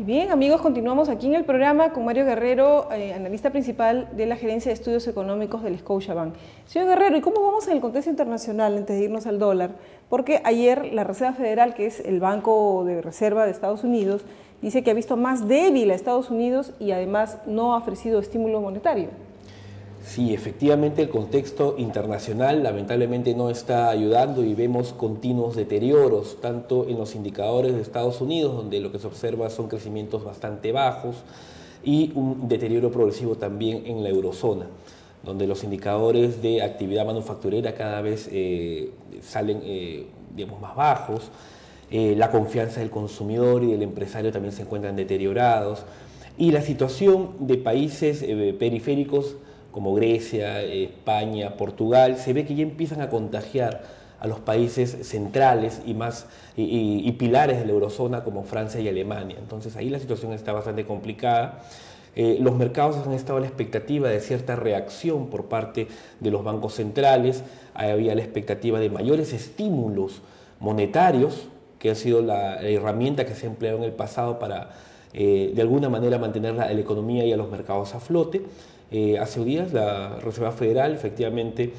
Bien, amigos, continuamos aquí en el programa con Mario Guerrero, analista principal de la Gerencia de Estudios Económicos del Scotiabank. Señor Guerrero, ¿y cómo vamos en el contexto internacional antes de irnos al dólar? Porque ayer la Reserva Federal, que es el Banco de Reserva de Estados Unidos, dice que ha visto más débil a Estados Unidos y además no ha ofrecido estímulo monetario. Sí, efectivamente el contexto internacional lamentablemente no está ayudando y vemos continuos deterioros, tanto en los indicadores de Estados Unidos, donde lo que se observa son crecimientos bastante bajos, y un deterioro progresivo también en la eurozona, donde los indicadores de actividad manufacturera cada vez salen digamos, más bajos, la confianza del consumidor y del empresario también se encuentran deteriorados, y la situación de países periféricos como Grecia, España, Portugal, se ve que ya empiezan a contagiar a los países centrales y pilares de la eurozona como Francia y Alemania. Entonces ahí la situación está bastante complicada. Los mercados han estado a la expectativa de cierta reacción por parte de los bancos centrales, había la expectativa de mayores estímulos monetarios, que ha sido la herramienta que se ha empleado en el pasado para de alguna manera mantener la economía y a los mercados a flote. Hace días la Reserva Federal efectivamente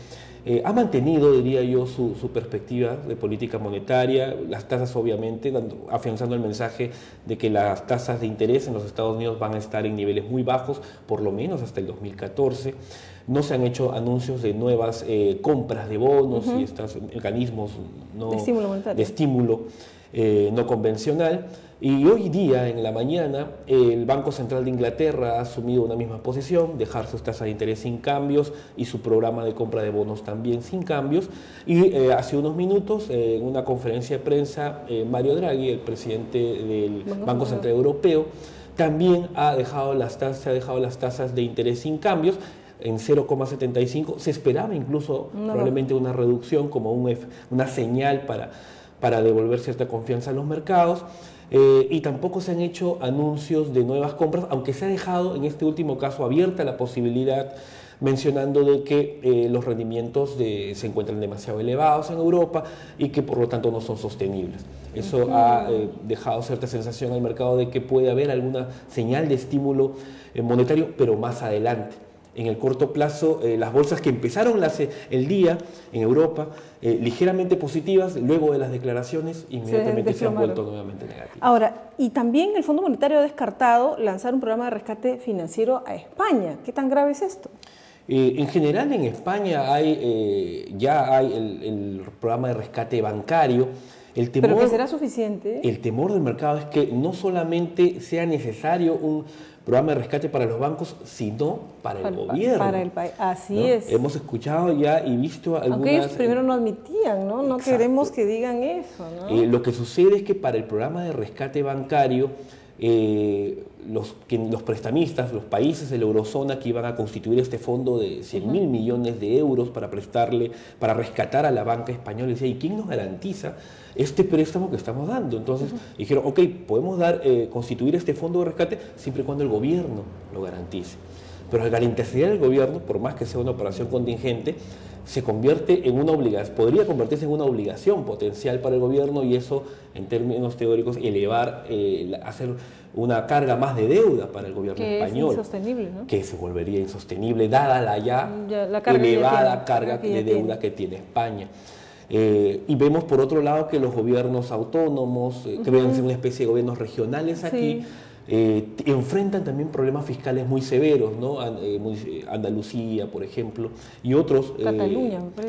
ha mantenido, diría yo, su perspectiva de política monetaria, las tasas obviamente, afianzando el mensaje de que las tasas de interés en los Estados Unidos van a estar en niveles muy bajos, por lo menos hasta el 2014. No se han hecho anuncios de nuevas compras de bonos y estos mecanismos de estímulo no convencional. Y hoy día, en la mañana, el Banco Central de Inglaterra ha asumido una misma posición, dejar sus tasas de interés sin cambios y su programa de compra de bonos también sin cambios. Y hace unos minutos, en una conferencia de prensa, Mario Draghi, el presidente del Banco Central Europeo, también ha dejado las tasas de interés sin cambios en 0,75. Se esperaba incluso probablemente una reducción como una señal para devolver cierta confianza a los mercados. Y tampoco se han hecho anuncios de nuevas compras, aunque se ha dejado en este último caso abierta la posibilidad, mencionando de que los rendimientos se encuentran demasiado elevados en Europa y que por lo tanto no son sostenibles. Eso ha dejado cierta sensación al mercado de que puede haber alguna señal de estímulo monetario, pero más adelante. En el corto plazo, las bolsas que empezaron el día en Europa ligeramente positivas, luego de las declaraciones, inmediatamente se han vuelto nuevamente negativas. Ahora, y también el Fondo Monetario ha descartado lanzar un programa de rescate financiero a España. ¿Qué tan grave es esto? En general, en España ya hay el programa de rescate bancario. ¿Pero que será suficiente? El temor del mercado es que no solamente sea necesario un programa de rescate para los bancos, sino para el gobierno. Para el país, así es. Hemos escuchado ya y visto algunas... Aunque ellos primero no admitían, ¿no? No queremos que digan eso, ¿no? Lo que sucede es que para el programa de rescate bancario, los prestamistas, los países de la eurozona que iban a constituir este fondo de 100.000 millones de euros para rescatar a la banca española, decía, ¿y quién nos garantiza este préstamo que estamos dando? Entonces dijeron, ok, podemos constituir este fondo de rescate siempre y cuando el gobierno lo garantice. Pero al garantizar el gobierno, por más que sea una operación contingente, se convierte en una obligación, podría convertirse en una obligación potencial para el gobierno, y eso, en términos teóricos, hacer una carga más de deuda para el gobierno español. Es insostenible, ¿no? Que se volvería insostenible, dada la elevada carga de deuda que tiene España. Y vemos por otro lado que los gobiernos autónomos, que deben ser una especie de gobiernos regionales aquí, enfrentan también problemas fiscales muy severos, ¿no? Andalucía, por ejemplo, y otros,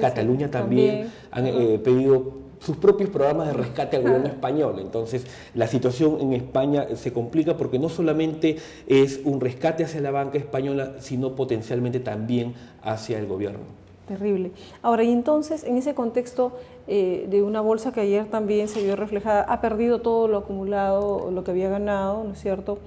Cataluña también han pedido sus propios programas de rescate al gobierno español. Entonces, la situación en España se complica porque no solamente es un rescate hacia la banca española, sino potencialmente también hacia el gobierno. Terrible. Ahora, y entonces, en ese contexto de una bolsa que ayer también se vio reflejada, ha perdido todo lo acumulado, lo que había ganado, ¿no es cierto?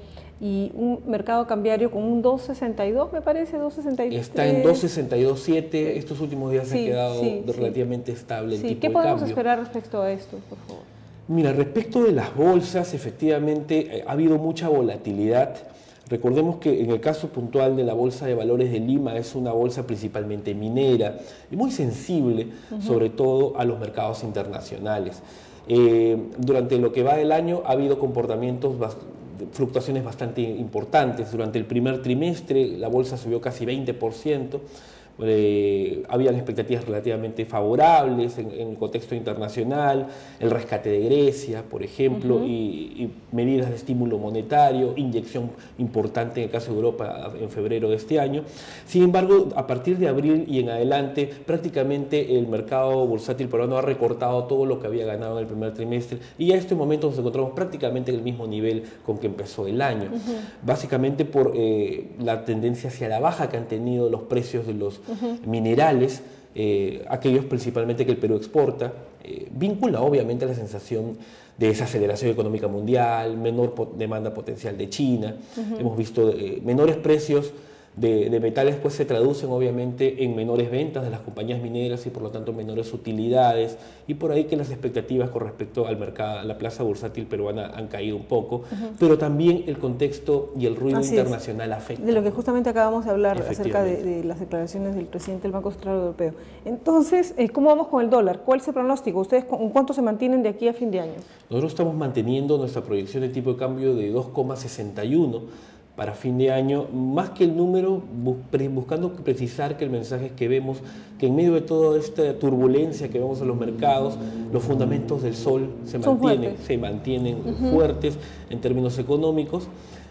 Y un mercado cambiario con un 2.62, me parece, 2.63. Está en 2.62.7, estos últimos días se ha quedado relativamente estable el tipo de cambio. ¿Qué podemos esperar respecto a esto, por favor? Mira, respecto de las bolsas, efectivamente ha habido mucha volatilidad. Recordemos que en el caso puntual de la Bolsa de Valores de Lima es una bolsa principalmente minera y muy sensible, sobre todo a los mercados internacionales. Durante lo que va del año ha habido comportamientos fluctuaciones bastante importantes. Durante el primer trimestre la bolsa subió casi 20%. Habían expectativas relativamente favorables en el contexto internacional, el rescate de Grecia, por ejemplo, y medidas de estímulo monetario, inyección importante en el caso de Europa en febrero de este año. Sin embargo, a partir de abril y en adelante, prácticamente el mercado bursátil peruano ha recortado todo lo que había ganado en el primer trimestre y a este momento nos encontramos prácticamente en el mismo nivel con que empezó el año. Básicamente por la tendencia hacia la baja que han tenido los precios de los minerales, aquellos principalmente que el Perú exporta, vincula obviamente a la sensación de desaceleración económica mundial, menor demanda potencial de China. Hemos visto menores precios de metales, pues se traducen obviamente en menores ventas de las compañías mineras y por lo tanto menores utilidades, y por ahí que las expectativas con respecto al mercado, a la plaza bursátil peruana han caído un poco, pero también el contexto y el ruido internacional afecta. De lo que justamente acabamos de hablar acerca de las declaraciones del presidente del Banco Central Europeo. Entonces, ¿cómo vamos con el dólar? ¿Cuál es el pronóstico? ¿Ustedes en cuánto se mantienen de aquí a fin de año? Nosotros estamos manteniendo nuestra proyección de tipo de cambio de 2,61 para fin de año, más que el número, buscando precisar que el mensaje es que vemos que en medio de toda esta turbulencia que vemos en los mercados, los fundamentos del sol se mantienen fuertes en términos económicos,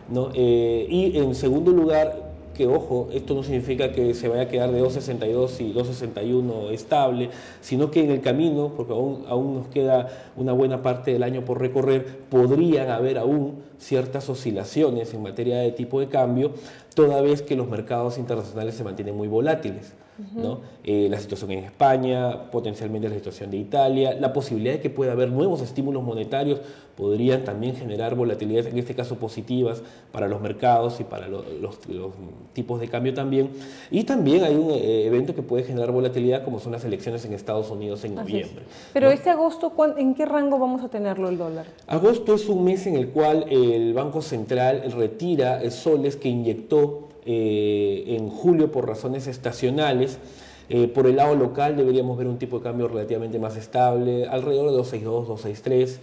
¿no? Y en segundo lugar, que ojo, esto no significa que se vaya a quedar de 2.62 y 2.61 estable, sino que en el camino, porque aún nos queda una buena parte del año por recorrer, podrían haber aún ciertas oscilaciones en materia de tipo de cambio, toda vez que los mercados internacionales se mantienen muy volátiles, ¿no? La situación en España, potencialmente la situación de Italia, la posibilidad de que pueda haber nuevos estímulos monetarios podrían también generar volatilidades, en este caso positivas, para los mercados y para los tipos de cambio también. Y también hay un evento que puede generar volatilidad, como son las elecciones en Estados Unidos en noviembre. Pero ¿no? este agosto, ¿en qué rango vamos a tenerlo el dólar? Agosto es un mes en el cual el Banco Central retira soles que inyectó en julio por razones estacionales. Por el lado local deberíamos ver un tipo de cambio relativamente más estable, alrededor de 2.62, 2.63.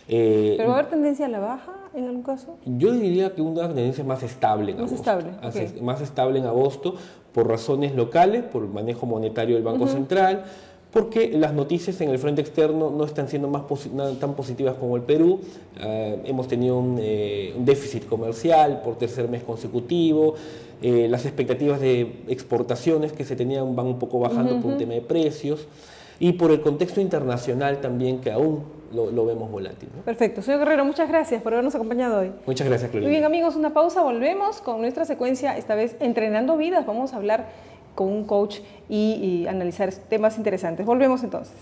¿Pero va a haber tendencia a la baja en algún caso? Yo diría que una tendencia más estable en agosto. Más estable en agosto por razones locales, por el manejo monetario del Banco Central, porque las noticias en el frente externo no están siendo tan positivas como el Perú. Hemos tenido un déficit comercial por tercer mes consecutivo, las expectativas de exportaciones que se tenían van un poco bajando por un tema de precios, y por el contexto internacional también, que aún lo vemos volátil, ¿no? Perfecto. Señor Guerrero, muchas gracias por habernos acompañado hoy. Muchas gracias, Clorina. Muy bien, amigos, una pausa, volvemos con nuestra secuencia, esta vez Entrenando Vidas. Vamos a hablar con un coach y analizar temas interesantes. Volvemos entonces.